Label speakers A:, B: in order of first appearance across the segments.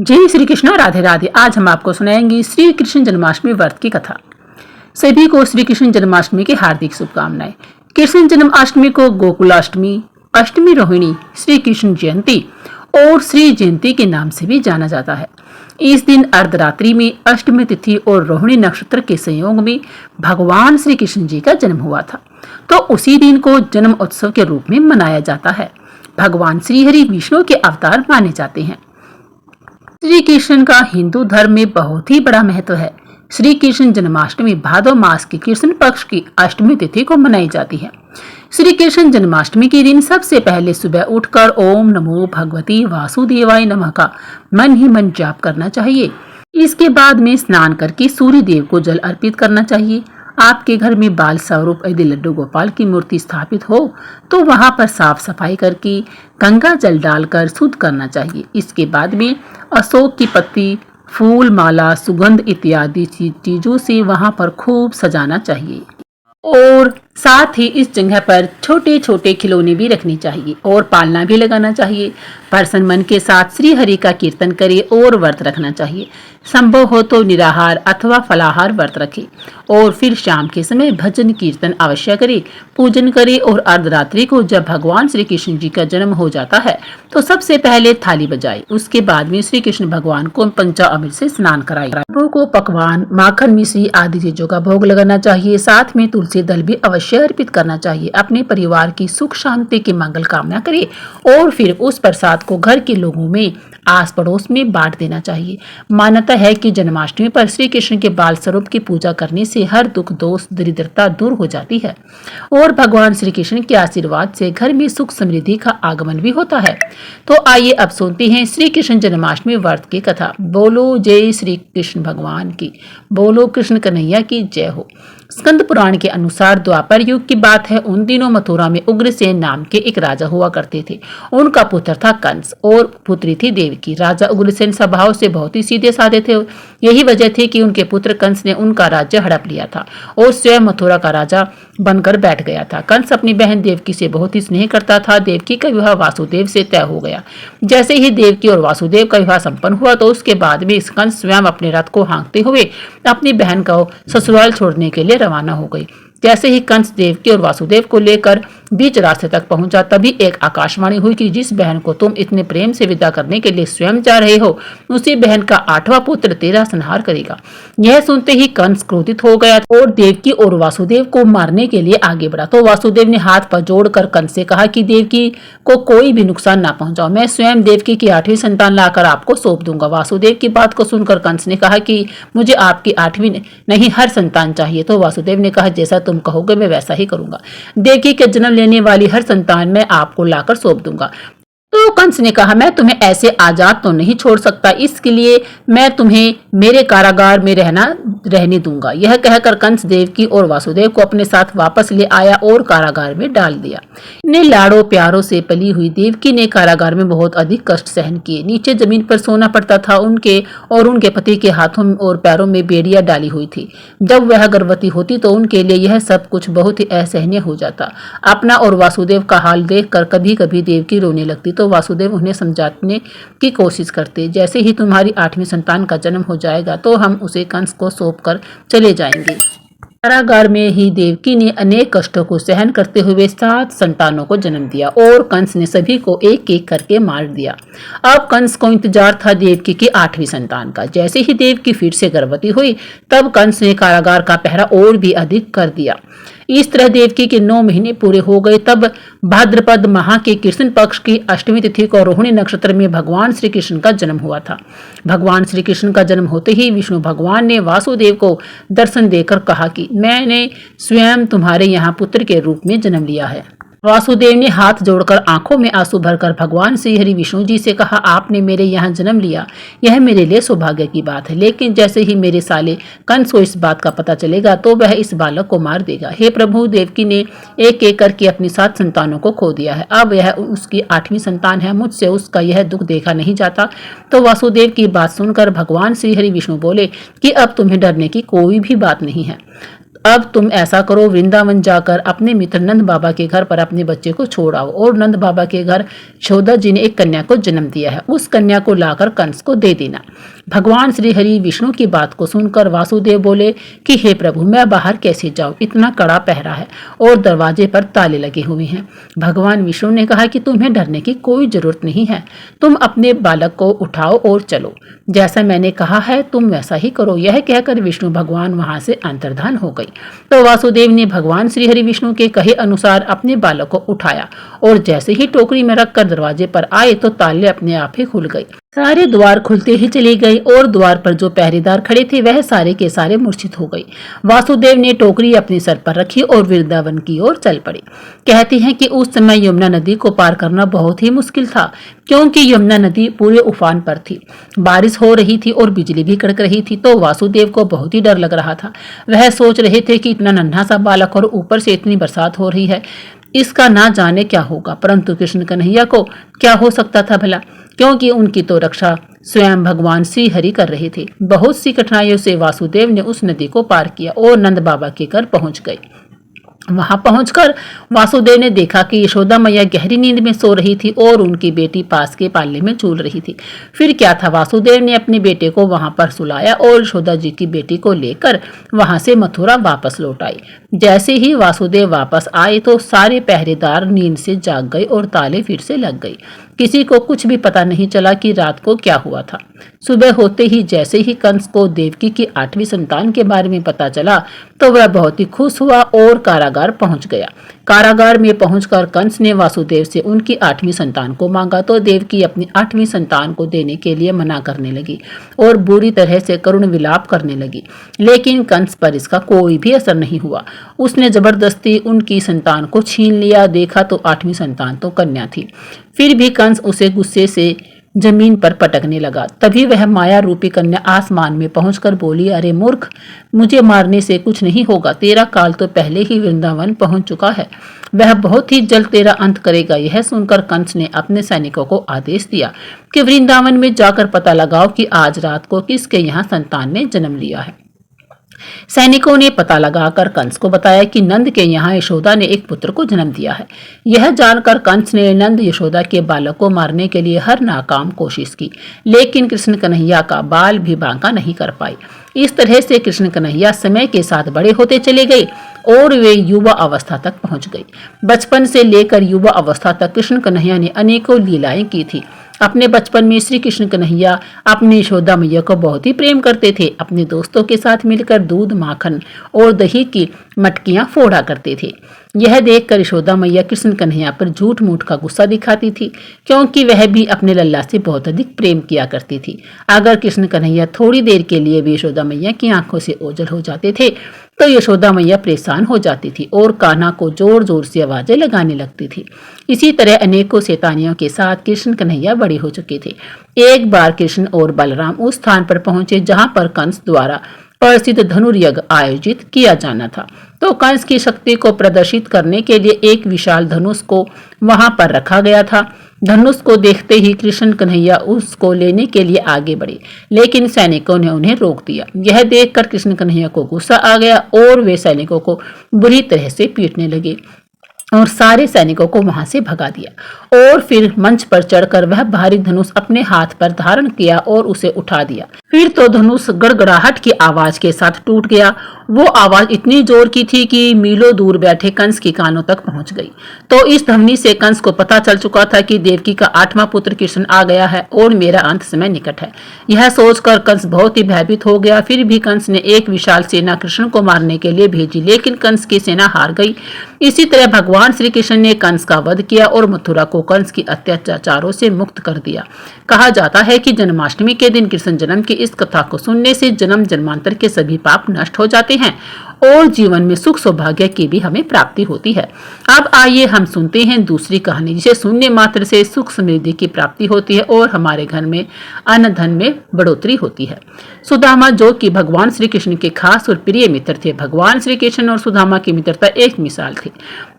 A: जय श्री कृष्ण, राधे राधे। आज हम आपको सुनाएंगे श्री कृष्ण जन्माष्टमी व्रत की कथा। सभी को श्री कृष्ण जन्माष्टमी की हार्दिक शुभकामनाएं। कृष्ण जन्माष्टमी को गोकुलाष्टमी, अष्टमी रोहिणी, श्री कृष्ण जयंती और श्री जयंती के नाम से भी जाना जाता है। इस दिन अर्धरात्रि में अष्टमी तिथि और रोहिणी नक्षत्र के संयोग में भगवान श्री कृष्ण जी का जन्म हुआ था, तो उसी दिन को जन्म उत्सव के रूप में मनाया जाता है। भगवान श्री हरि विष्णु के अवतार माने जाते हैं। श्री कृष्ण का हिंदू धर्म में बहुत ही बड़ा महत्व है। श्री कृष्ण जन्माष्टमी भादव मास की कृष्ण पक्ष की अष्टमी तिथि को मनाई जाती है। श्री कृष्ण जन्माष्टमी के दिन सबसे पहले सुबह उठकर ओम नमो भगवती वासुदेवाय नमः का मन ही मन जाप करना चाहिए। इसके बाद में स्नान करके सूर्य देव को जल अर्पित करना चाहिए। आपके घर में बाल स्वरूप यदि लड्डू गोपाल की मूर्ति स्थापित हो तो वहां पर साफ सफाई करके गंगा जल डालकर शुद्ध करना चाहिए। इसके बाद में अशोक की पत्ती, फूल, माला, सुगंध इत्यादि चीजों से वहां पर खूब सजाना चाहिए और साथ ही इस जगह पर छोटे छोटे खिलौने भी रखनी चाहिए और पालना भी लगाना चाहिए। प्रसन्न मन के साथ श्री हरि का कीर्तन करे और व्रत रखना चाहिए। संभव हो तो निराहार अथवा फलाहार व्रत रखे और फिर शाम के समय भजन कीर्तन अवश्य करे, पूजन करे और अर्धरात्रि को जब भगवान श्री कृष्ण जी का जन्म हो जाता है तो सबसे पहले थाली बजाए। उसके बाद में श्री कृष्ण भगवान को पंचामृत से स्नान कराए। को पकवान, माखन, मिश्री आदि चीजों का भोग लगाना चाहिए। साथ में तुलसी दल भी अवश्य अर्पित करना चाहिए। अपने परिवार की सुख शांति की मंगल कामना करे और फिर उस प्रसाद को घर के लोगों में, आस पड़ोस में बांट देना चाहिए। मान्यता है कि जन्माष्टमी पर श्री कृष्ण के बाल स्वरूप की पूजा करने से हर दुख, दोष, दरिद्रता दूर हो जाती है और भगवान श्री कृष्ण के आशीर्वाद से घर में सुख समृद्धि का आगमन भी होता है। तो आइए अब सुनते हैं श्री कृष्ण जन्माष्टमी व्रत की कथा। बोलो जय श्री कृष्ण भगवान की, बोलो कृष्ण कन्हैया की जय हो। स्कंद पुराण के अनुसार द्वापर युग की बात है। उन दिनों मथुरा में उग्रसेन नाम के एक राजा हुआ करते थे। उनका पुत्र था कंस और पुत्री थी देवकी। राजा उग्रसेन स्वभाव से बहुत ही सीधे साधे थे। यही वजह थी कि उनके पुत्र कंस ने उनका राज्य हड़प लिया था और स्वयं मथुरा का राजा बनकर बैठ गया था। कंस अपनी बहन देवकी से बहुत ही स्नेह करता था। देवकी का विवाह वासुदेव से तय हो गया। जैसे ही देवकी और वासुदेव का विवाह संपन्न हुआ तो उसके बाद में कंस स्वयं अपने रथ को हाँकते हुए अपनी बहन को ससुराल छोड़ने के लिए रवाना हो गई। जैसे ही कंस देवकी और वासुदेव को लेकर बीच रास्ते तक पहुंचा तभी एक आकाशवाणी हुई कि जिस बहन को तुम इतने प्रेम से विदा करने के लिए स्वयं जा रहे हो उसी बहन का 8वां पुत्र तेरा संहार करेगा। यह सुनते ही कंस क्रोधित हो गया और देवकी और वासुदेव को मारने के लिए आगे बढ़ा। तो वासुदेव ने हाथ पर जोड़कर कंस से कहा कि देवकी को कोई भी नुकसान ना पहुंचाओ, मैं स्वयं देवकी की 8वीं संतान लाकर आपको सौंप दूंगा। वासुदेव की बात को सुनकर कंस ने कहा कि मुझे आपकी 8वीं नहीं हर संतान चाहिए। तो वासुदेव ने कहा जैसा तुम कहोगे मैं वैसा ही करूंगा। देवकी के जन्म लेने वाली हर संतान मैं आपको लाकर सौंप दूंगा। तो कंस ने कहा मैं तुम्हें ऐसे आजाद तो नहीं छोड़ सकता, इसके लिए मैं तुम्हें मेरे कारागार में रहने दूंगा। यह कहकर कंस देवकी और वासुदेव को अपने साथ वापस ले आया और कारागार में डाल दिया। इन्हें लाड़ों प्यारों से पली हुई देवकी ने कारागार में बहुत अधिक कष्ट सहन किए। नीचे जमीन पर सोना पड़ता था। उनके पति के हाथों और पैरों में बेड़ियां डाली हुई थी। जब वह गर्भवती होती तो उनके लिए यह सब कुछ बहुत ही असहनीय हो जाता। अपना और वासुदेव का हाल देखकर कभी कभी देवकी रोने लगती तो वासुदेव उन्हें समझाने की कोशिश करते। जैसे ही तुम्हारी 8वीं संतान का जन्म हो जाएगा तो हम उसे कंस को सौंप कर चले जाएंगे। कारागार में ही देवकी ने अनेक कष्टों को सहन करते हुए 7 संतानों को जन्म दिया और कंस ने सभी को एक एक करके मार दिया। अब कंस को इंतजार था देवकी की 8वीं संतान का। जैसे ही देवकी फिर से गर्भवती हुई तब कंस ने कारागार का पहरा और भी अधिक कर दिया। इस तरह देवकी के 9 महीने पूरे हो गए। तब भाद्रपद माह के कृष्ण पक्ष की अष्टमी तिथि को रोहिणी नक्षत्र में भगवान श्री कृष्ण का जन्म हुआ था। भगवान श्री कृष्ण का जन्म होते ही विष्णु भगवान ने वासुदेव को दर्शन देकर कहा कि मैंने स्वयं तुम्हारे यहाँ पुत्र के रूप में जन्म लिया है। वासुदेव ने हाथ जोड़कर आंखों में आंसू भरकर भगवान श्री हरि विष्णु जी से कहा आपने मेरे यहाँ जन्म लिया, यह मेरे लिए सौभाग्य की बात है। लेकिन जैसे ही मेरे साले कंस को इस बात का पता चलेगा तो वह इस बालक को मार देगा। हे प्रभु, देवकी ने एक एक करके अपनी 7 संतानों को खो दिया है। अब यह उसकी 8वीं संतान है। मुझसे उसका यह दुख देखा नहीं जाता। तो वासुदेव की बात सुनकर भगवान श्री हरि विष्णु बोले कि अब तुम्हें डरने की कोई भी बात नहीं है। अब तुम ऐसा करो, वृंदावन जाकर अपने मित्र नंद बाबा के घर पर अपने बच्चे को छोड़ आओ और नंद बाबा के घर यशोदा जी ने एक कन्या को जन्म दिया है, उस कन्या को लाकर कंस को दे देना। भगवान श्री हरि विष्णु की बात को सुनकर वासुदेव बोले कि हे प्रभु, मैं बाहर कैसे जाऊं, इतना कड़ा पहरा है और दरवाजे पर ताले लगे हुए हैं। भगवान विष्णु ने कहा कि तुम्हें डरने की कोई जरूरत नहीं है, तुम अपने बालक को उठाओ और चलो, जैसा मैंने कहा है तुम वैसा ही करो। यह कहकर विष्णु भगवान वहां से अंतर्धान हो गई। तो वासुदेव ने भगवान श्री हरि विष्णु के कहे अनुसार अपने बालक को उठाया और जैसे ही टोकरी में रखकर दरवाजे पर आए तो ताले अपने आप ही खुल गए। सारे द्वार खुलते ही चले गए और द्वार पर जो पहरेदार खड़े थे वह सारे के सारे मूर्छित हो गए। वासुदेव ने टोकरी अपने सर पर रखी और वृंदावन की ओर चल पड़े। कहते हैं कि उस समय यमुना नदी को पार करना बहुत ही मुश्किल था, क्योंकि यमुना नदी पूरे उफान पर थी। बारिश हो रही थी और बिजली भी कड़क रही थी, तो वासुदेव को बहुत ही डर लग रहा था। वह सोच रहे थे कि इतना नन्हा सा बालक और ऊपर से इतनी बरसात हो रही है, इसका ना जाने क्या होगा। परंतु कृष्ण कन्हैया को क्या हो सकता था भला, क्योंकि उनकी तो रक्षा स्वयं भगवान श्री हरि कर रहे थे। बहुत सी कठिनाइयों से वासुदेव ने उस नदी को पार किया और नंद बाबा के घर पहुंच गए। वहां पहुंचकर वासुदेव ने देखा कि यशोदा मैया गहरी नींद में सो रही थी और उनकी बेटी पास के पाले में झूल रही थी। फिर क्या था, वासुदेव ने अपने बेटे को वहां पर सुलाया और यशोदा जी की बेटी को लेकर वहां से मथुरा वापस लौट आए। जैसे ही वासुदेव वापस आए तो सारे पहरेदार नींद से जाग गए और ताले फिर से लग गए। किसी को कुछ भी पता नहीं चला कि रात को क्या हुआ था। सुबह होते ही जैसे ही कंस को देवकी की 8वीं संतान के बारे में पता चला तो वह बहुत ही खुश हुआ और कारागार पहुंच गया। कारागार में पहुंचकर कंस ने वासुदेव से उनकी 8वीं संतान को मांगा तो देवकी अपनी 8वीं संतान को देने के लिए मना करने लगी और बुरी तरह से करुण विलाप करने लगी। लेकिन कंस पर इसका कोई भी असर नहीं हुआ। उसने जबरदस्ती उनकी संतान को छीन लिया। देखा तो 8वीं संतान तो कन्या थी। फिर भी कंस उसे गुस्से से जमीन पर पटकने लगा। तभी वह माया रूपी कन्या आसमान में पहुंचकर बोली, अरे मूर्ख, मुझे मारने से कुछ नहीं होगा, तेरा काल तो पहले ही वृंदावन पहुंच चुका है, वह बहुत ही जल्द तेरा अंत करेगा। यह सुनकर कंस ने अपने सैनिकों को आदेश दिया कि वृंदावन में जाकर पता लगाओ कि आज रात को किसके यहाँ संतान ने जन्म लिया है। सैनिकों ने पता लगाकर कंस को बताया कि नंद के यहाँ यशोदा ने एक पुत्र को जन्म दिया है। यह जानकर कंस ने नंद यशोदा के बालक को मारने के लिए हर नाकाम कोशिश की, लेकिन कृष्ण कन्हैया का बाल भी बांका नहीं कर पाई। इस तरह से कृष्ण कन्हैया समय के साथ बड़े होते चले गए और वे युवा अवस्था तक पहुंच गए। बचपन से लेकर युवा अवस्था तक कृष्ण कन्हैया ने अनेकों लीलाएं की थी। अपने बचपन में श्री कृष्ण कन्हैया अपनी यशोदा मैया को बहुत ही प्रेम करते थे। अपने दोस्तों के साथ मिलकर दूध, माखन और दही की मटकियां फोड़ा करते थे। यह देखकर यशोदा मैया कृष्ण कन्हैया पर झूठ मूठ का गुस्सा दिखाती थी, क्योंकि वह भी अपने लल्ला से बहुत अधिक प्रेम किया करती थी। अगर कृष्ण कन्हैया थोड़ी देर के लिए भी यशोदा मैया की आंखों से ओझल हो जाते थे तो यशोदा मैया परेशान हो जाती थी और कान्हा को जोर जोर से आवाजें लगाने लगती थी। इसी तरह अनेकों शैतानियों के साथ कृष्ण कन्हैया बड़े हो चुके थे। एक बार कृष्ण और बलराम उस स्थान पर पहुंचे जहां पर कंस द्वारा प्रसिद्ध धनुर्यज्ञ आयोजित किया जाना था। तो कंस की शक्ति को प्रदर्शित करने के लिए एक विशाल धनुष को वहां पर रखा गया था। धनुष को देखते ही कृष्ण कन्हैया उसको लेने के लिए आगे बढ़े, लेकिन सैनिकों ने उन्हें रोक दिया। यह देखकर कृष्ण कन्हैया को गुस्सा आ गया और वे सैनिकों को बुरी तरह से पीटने लगे और सारे सैनिकों को वहां से भगा दिया। और फिर मंच पर चढ़कर वह भारी धनुष अपने हाथ पर धारण किया और उसे उठा दिया। फिर तो धनुष गड़गड़ाहट की आवाज के साथ टूट गया। वो आवाज इतनी जोर की थी कि मीलों दूर बैठे कंस के कानों तक पहुंच गई। तो इस ध्वनि से कंस को पता चल चुका था कि देवकी का 8वां पुत्र कृष्ण आ गया है और मेरा अंत समय निकट है। यह सोचकर कंस बहुत ही भयभीत हो गया। फिर भी कंस ने एक विशाल सेना कृष्ण को मारने के लिए भेजी, लेकिन कंस की सेना हार गई। इसी तरह भगवान श्री कृष्ण ने कंस का वध किया और मथुरा को कंस की अत्याचारों से मुक्त कर दिया। कहा जाता है कि जन्माष्टमी के दिन कृष्ण जन्म की इस कथा को सुनने से जन्म जन्मांतर के सभी पाप नष्ट हो जाते हैं और जीवन में सुख सौभाग्य की भी हमें प्राप्ति होती है। अब आइए हम सुनते हैं दूसरी कहानी, जिसे सुनने मात्र से सुख समृद्धि की प्राप्ति होती है और हमारे घर में अन्न धन में बढ़ोतरी होती है। सुदामा, जो कि भगवान श्री कृष्ण के खास और प्रिय मित्र थे। भगवान श्री कृष्ण और सुदामा की मित्रता एक मिसाल थी।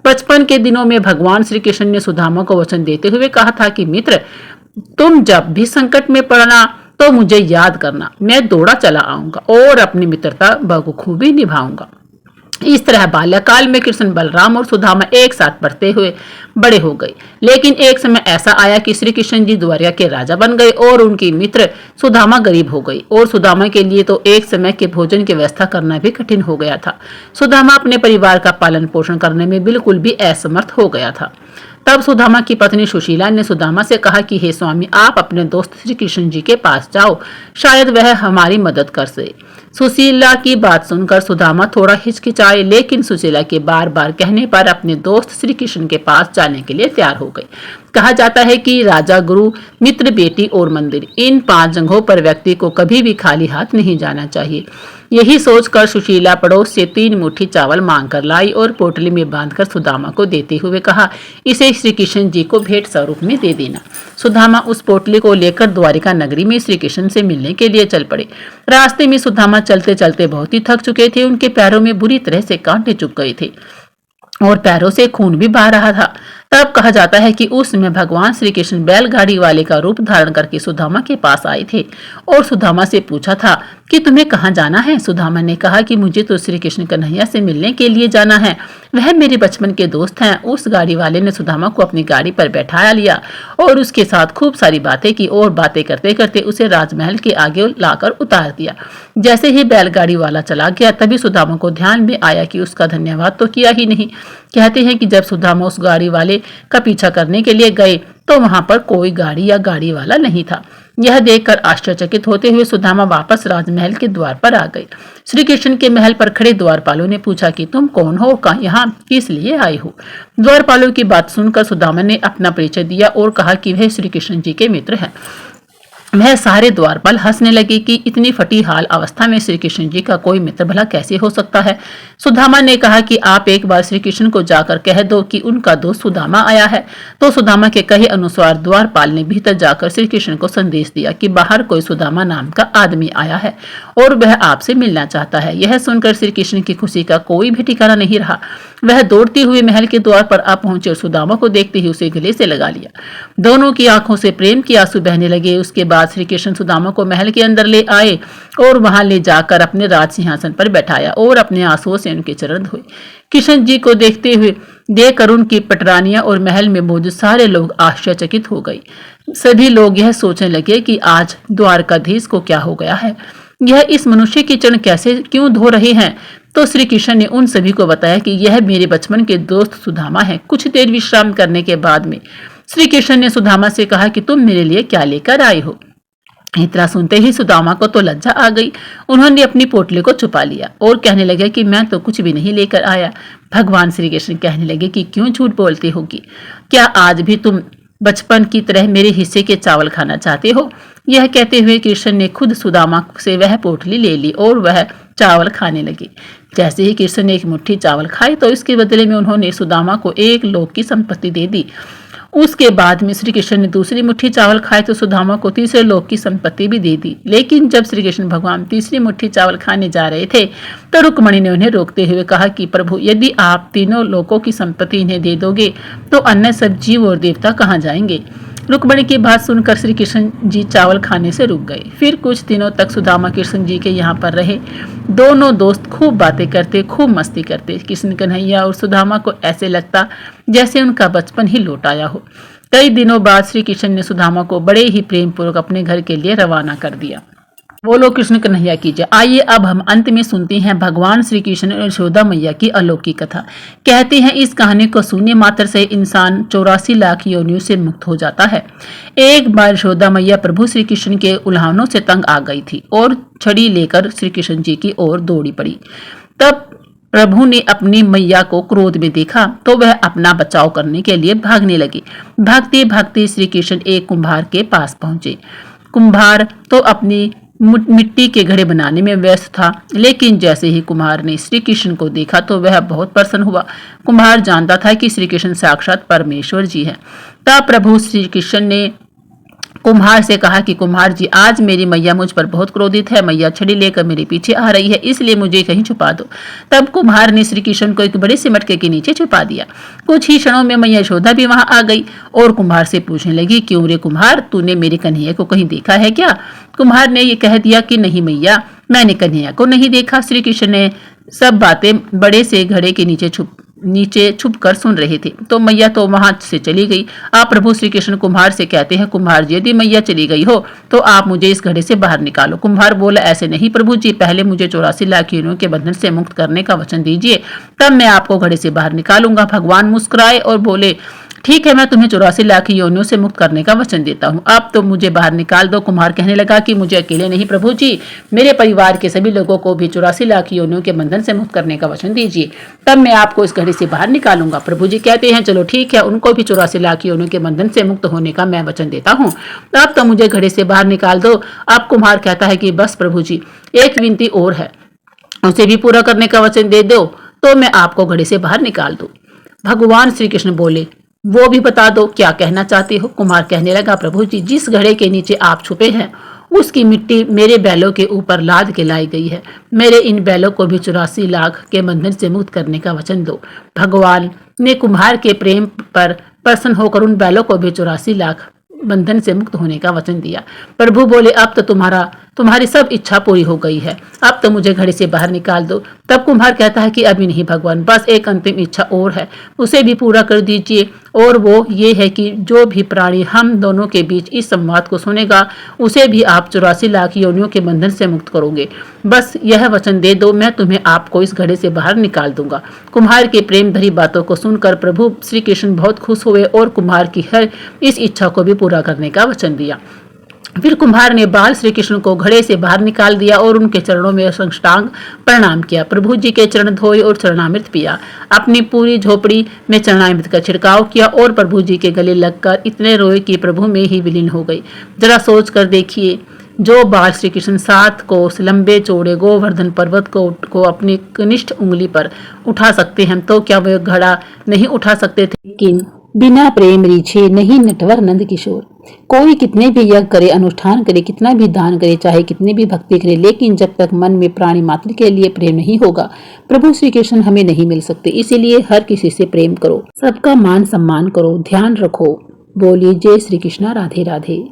A: बचपन के दिनों में भगवान श्री कृष्ण ने सुदामा को वचन देते हुए कहा था कि मित्र, तुम जब भी संकट में पड़ना तो मुझे याद करना, मैं दौड़ा चला आऊंगा और अपनी मित्रता बखूबी निभाऊंगा। इस तरह बाल्यकाल में कृष्ण, बलराम और सुदामा एक साथ पढ़ते हुए बड़े हो गए। लेकिन एक समय ऐसा आया कि श्री कृष्ण जी द्वारका के राजा बन गए और उनकी मित्र सुदामा गरीब हो गई, और सुदामा के लिए तो एक समय के भोजन की व्यवस्था करना भी कठिन हो गया था। सुदामा अपने परिवार का पालन पोषण करने में बिल्कुल भी असमर्थ हो गया था। तब सुदामा की पत्नी सुशीला ने सुदामा से कहा कि हे स्वामी, आप अपने दोस्त श्री कृष्ण जी के पास जाओ, शायद वह हमारी मदद कर सके। सुशीला की बात सुनकर सुदामा थोड़ा हिचकिचाए, लेकिन सुशीला के बार बार कहने पर अपने दोस्त श्री कृष्ण के पास जाने के लिए तैयार हो गई। कहा जाता है कि राजा, गुरु, मित्र, बेटी और मंदिर, इन 5 जगहों पर व्यक्ति को कभी भी खाली हाथ नहीं जाना चाहिए। यही सोचकर सुशीला पड़ोस से 3 मुट्ठी चावल मांग कर लाई और पोटली में बांधकर सुदामा को देते हुए कहा, इसे श्री कृष्ण जी को भेंट स्वरूप में दे देना। सुदामा उस पोटली को लेकर द्वारिका नगरी में श्री कृष्ण से मिलने के लिए चल पड़े। रास्ते में सुदामा चलते चलते बहुत ही थक चुके थे। उनके पैरों में बुरी तरह से कांटे चुभ गए थे और पैरों से खून भी बह रहा था। तब कहा जाता है कि उस समय भगवान श्री कृष्ण बैलगाड़ी वाले का रूप धारण करके सुदामा के पास आए थे और सुदामा से पूछा था कि तुम्हें कहाँ जाना है। सुदामा ने कहा कि मुझे तो श्री कृष्ण कन्हैया से मिलने के लिए जाना है, वह मेरे बचपन के दोस्त हैं। उस गाड़ी वाले ने सुदामा को अपनी गाड़ी पर बैठाया लिया और उसके साथ खूब सारी बातें की और बातें करते करते उसे राजमहल के आगे लाकर उतार दिया। जैसे ही बैलगाड़ी वाला चला गया, तभी सुदामा को ध्यान में आया कि उसका धन्यवाद तो किया ही नहीं। कहते हैं कि जब सुदामा उस गाड़ी वाले का पीछा करने के लिए गए तो वहां पर कोई गाड़ी या गाड़ी वाला नहीं था। यह देखकर आश्चर्यचकित होते हुए सुदामा वापस राजमहल के द्वार पर आ गए। श्री कृष्ण के महल पर खड़े द्वारपालों ने पूछा कि तुम कौन हो, यहाँ किस लिए आए हो। द्वारपालों की बात सुनकर सुदामा ने अपना परिचय दिया और कहा कि वह श्री कृष्ण जी के मित्र हैं। वह सारे द्वारपाल हंसने लगे कि इतनी फटी हाल अवस्था में श्री कृष्ण जी का कोई मित्र भला कैसे हो सकता है। सुदामा ने कहा कि आप एक बार श्री कृष्ण को जाकर कह दो कि उनका दोस्त सुदामा आया है। तो सुदामा के कहे अनुसार द्वारपाल ने भीतर जाकर श्री कृष्ण को संदेश दिया कि बाहर कोई सुदामा नाम का आदमी आया है और वह आपसे मिलना चाहता है। यह सुनकर श्री कृष्ण की खुशी का कोई भी ठिकाना नहीं रहा। वह दौड़ते हुए महल के द्वार पर आ पहुंचे और सुदामा को देखते ही उसे गले से लगा लिया। दोनों की आंखों से प्रेम के आंसू बहने लगे। उसके बाद श्री कृष्ण सुदामा को महल के अंदर ले आए और वहां ले जाकर अपने राज सिंहासन पर बैठाया और अपने आंसुओं से उनके चरण धोए। कृष्ण जी को देखकर उनकी पटरानियां और महल में मौजूद सारे लोग आश्चर्यचकित हो गए। सभी लोग यह सोचने लगे कि आज द्वारकाधीश को क्या हो गया है, यह इस मनुष्य की चरण कैसे क्यों धो रहे हैं। तो श्री कृष्ण ने उन सभी को बताया कि यह मेरे बचपन के दोस्त सुदामा है। कुछ देर विश्राम करने के बाद में श्री कृष्ण ने सुदामा से कहा कि तुम मेरे लिए क्या लेकर आए हो। इतना सुनते ही सुदामा को तो लज्जा आ गई। उन्होंने अपनी पोटली को छुपा लिया और कहने लगे कि मैं तो कुछ भी नहीं लेकर आया। भगवान श्री कृष्ण कहने लगे कि क्यों झूठ बोलती होगी, क्या आज भी तुम बचपन की तरह मेरे हिस्से के चावल खाना चाहते हो। यह कहते हुए कृष्ण ने खुद सुदामा से वह पोटली ले ली और वह चावल खाने लगे। जैसे ही कृष्ण ने एक मुट्ठी चावल खाए तो इसके बदले में उन्होंने सुदामा को 1 लोक की संपत्ति दे दी। उसके बाद में श्री कृष्ण ने दूसरी मुट्ठी चावल खाए तो सुदामा को तीसरे लोक की संपत्ति भी दे दी। लेकिन जब श्री कृष्ण भगवान तीसरी मुट्ठी चावल खाने जा रहे थे तो रुक्मणी ने उन्हें रोकते हुए कहा कि प्रभु, यदि आप तीनों लोकों की संपत्ति इन्हें दे दोगे तो अन्य सब जीव और देवता कहाँ जाएंगे। रुक्मणी की बात सुनकर श्री कृष्ण जी चावल खाने से रुक गए। फिर कुछ दिनों तक सुदामा कृष्ण जी के यहाँ पर रहे। दोनों दोस्त खूब बातें करते, खूब मस्ती करते। कृष्ण कन्हैया और सुदामा को ऐसे लगता जैसे उनका बचपन ही लौट आया हो। कई दिनों बाद श्री कृष्ण ने सुदामा को बड़े ही प्रेम पूर्वक अपने घर के लिए रवाना कर दिया। बोलो कृष्ण कन्हैया की जय। आइए अब हम अंत में सुनते हैं भगवान श्री कृष्ण और यशोदा मैया की अलौकिक कथा। कहते हैं इस कहानी को सुनने मात्र से इंसान 84 लाख योनियों से मुक्त हो जाता है। एक बार यशोदा मैया प्रभु श्री कृष्ण के उल्हानों से तंग आ गई थी और छड़ी लेकर श्री कृष्ण जी की ओर दौड़ी पड़ी। तब प्रभु ने अपनी मैया को क्रोध में देखा तो वह अपना बचाव करने के लिए भागने लगी। भागते भागते श्री कृष्ण एक कुम्हार के पास पहुंचे। कुम्हार तो अपनी मिट्टी के घड़े बनाने में व्यस्त था, लेकिन जैसे ही कुम्हार ने श्री कृष्ण को देखा तो वह बहुत प्रसन्न हुआ। कुम्हार जानता था कि श्री कृष्ण साक्षात परमेश्वर जी हैं। तब प्रभु श्री कृष्ण ने कुम्हार से कहा कि कुम्हार जी, आज मेरी मैया मुझ पर बहुत क्रोधित है। मैया छड़ी लेकर मेरे पीछे आ रही है, इसलिए मुझे कहीं छुपा दो। तब कुम्हार ने श्री कृष्ण को एक बड़े से मटके के नीचे छुपा दिया। कुछ ही क्षणों में मैया यशोदा भी वहां आ गई और कुम्हार से पूछने लगी, क्यों रे कुम्हार, तूने मेरे कन्हैया को कहीं देखा है क्या। कुम्हार ने ये कह दिया कि नहीं मैया, मैंने कन्हैया को नहीं देखा। श्री कृष्ण ने सब बातें बड़े से घड़े के नीचे छुप कर सुन रहे थे। तो मैया तो वहां से चली गई। आप प्रभु श्री कृष्ण कुम्हार से कहते हैं, कुम्हार जी यदि मैया चली गई हो तो आप मुझे इस घड़े से बाहर निकालो। कुम्हार बोला, ऐसे नहीं प्रभु जी, पहले मुझे 84 लाख योनियों के बंधन से मुक्त करने का वचन दीजिए, तब मैं आपको घड़े से बाहर निकालूंगा। भगवान मुस्कुराए और बोले, ठीक है, मैं तुम्हें 84 लाख योनियों से मुक्त करने का वचन देता हूँ, अब तो मुझे बाहर निकाल दो। कुम्हार कहने लगा कि मुझे अकेले नहीं प्रभु जी, मेरे परिवार के सभी लोगों को भी 84 लाख योनियों के बंधन से मुक्त करने का वचन दीजिए, तब मैं आपको इस घड़ी से बाहर निकालूंगा। प्रभु जी कहते हैं, चलो ठीक है, उनको भी 84 लाख योनियों के बंधन से मुक्त होने का मैं वचन देता हूँ, अब तो मुझे घड़ी से बाहर निकाल दो। अब कुम्हार कहता है कि बस प्रभु जी, एक विनती और है, उसे भी पूरा करने का वचन दे दो तो मैं आपको घड़ी से बाहर निकाल दूं। भगवान श्री कृष्ण बोले, वो भी बता दो, क्या कहना चाहते हो। कुम्हार कहने लगा, प्रभु जी, जिस घड़े के नीचे आप छुपे हैं उसकी मिट्टी मेरे बैलों के ऊपर लाद के लाई गई है, मेरे इन बैलों को भी 84 लाख के बंधन से मुक्त करने का वचन दो। भगवान ने कुम्हार के प्रेम पर प्रसन्न होकर उन बैलों को भी 84 लाख बंधन से मुक्त होने का वचन दिया। प्रभु बोले, अब तो तुम्हारी सब इच्छा पूरी हो गई है, अब तो मुझे घड़ी से बाहर निकाल दो। तब कुम्हार कहता है कि अभी नहीं भगवान, बस एक अंतिम इच्छा और है, उसे भी पूरा कर दीजिए, और वो ये है कि जो भी प्राणी हम दोनों के बीच इस संवाद को सुनेगा उसे भी आप 84 लाख योनियों के बंधन से मुक्त करोगे। बस यह वचन दे दो, मैं तुम्हें आपको इस घड़े से बाहर निकाल दूंगा। कुम्हार की प्रेम भरी बातों को सुनकर प्रभु श्री कृष्ण बहुत खुश हुए और कुम्हार की हर इस इच्छा को भी पूरा करने का वचन दिया। फिर कुम्हार ने बाल श्री कृष्ण को घड़े से बाहर निकाल दिया और उनके चरणों में साष्टांग प्रणाम किया। प्रभु जी के चरण धोए और चरणामृत पिया, अपनी पूरी झोपड़ी में चरणामृत का छिड़काव किया और प्रभु जी के गले लगकर इतने रोए कि प्रभु में ही विलीन हो गई। जरा सोच कर देखिए, जो बाल श्री कृष्ण 7 कोस लंबे चौड़े गोवर्धन पर्वत को अपनी कनिष्ठ उंगली पर उठा सकते हैं, तो क्या वे घड़ा नहीं उठा सकते थे? लेकिन बिना प्रेम रीछे नहीं नटवर नंद किशोर। कोई कितने भी यज्ञ करे, अनुष्ठान करे, कितना भी दान करे, चाहे कितनी भी भक्ति करे, लेकिन जब तक मन में प्राणी मात्र के लिए प्रेम नहीं होगा, प्रभु श्री कृष्ण हमें नहीं मिल सकते। इसीलिए हर किसी से प्रेम करो, सबका मान सम्मान करो, ध्यान रखो। बोलिए जय श्री कृष्णा, राधे राधे।